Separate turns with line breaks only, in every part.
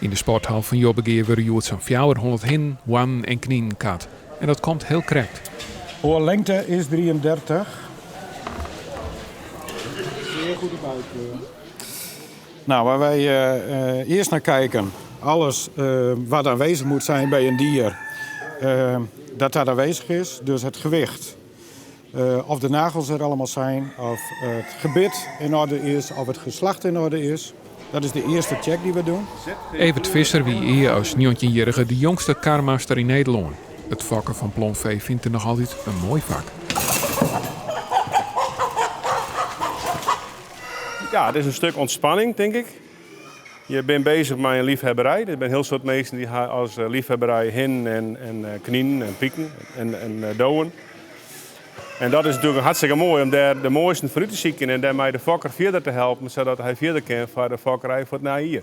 In de sporthal van Jobbegeer worden joerd zo'n 400 hin, wan en knien kat. En dat komt heel correct.
Haar lengte is 33. Zeer goede buikkleur. Nou, waar wij eerst naar kijken, alles wat aanwezig moet zijn bij een dier, dat aanwezig is. Dus het gewicht, of de nagels er allemaal zijn, of het gebit in orde is, of het geslacht in orde is. Dat is de eerste check die we doen.
Evert Visser wie hier als 19-jarige de jongste karmaster in Nederland. Het vakken van plomvee vindt er nog altijd een mooi vak.
Ja, het is een stuk ontspanning, denk ik. Je bent bezig met een liefhebberij. Er zijn heel soort mensen die als liefhebberij hin en knien en pieken en douwen. En dat is natuurlijk hartstikke mooi om daar de mooiste vooruit te zien en daarmee de fokker verder te helpen, zodat hij verder kan voor de fokkerij voor het nahier.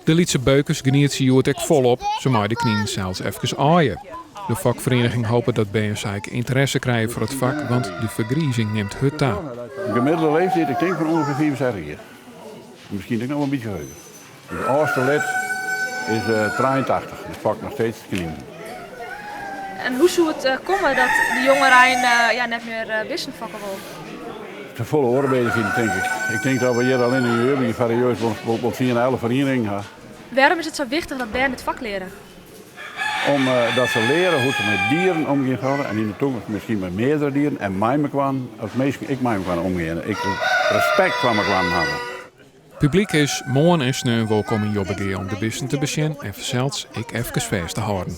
De Lietse beukers geniet ze joert ek volop, ze maar de knien zelfs even aaien. De vakvereniging hoopt dat BNSijk interesse krijgen voor het vak, want de vergriezing neemt het aan.
De gemiddelde leeftijd, ik denk van ongeveer 64 jaar. Misschien nog wel een beetje hoger. De oudste lid is 83, het vak nog steeds knien.
En hoe zou het komen dat de jongeren net meer wisten vakken wil?
De volle arbeid vind ik, denk ik. Ik denk dat we hier alleen in Jurgen serieus op 4,5 vereniging gaan.
Waarom is het zo wichtig dat Bern het vak leren?
Omdat ze leren hoe ze met dieren omgaan en in de toekomst misschien met meerdere dieren en mij kwam, als meestal ik mij kwam omgaan. Ik respect van me kwam hebben.
Publiek is morgen en sneu welkom in Jobbegeer om de bisten te beschen en verzels ik even vast te houden.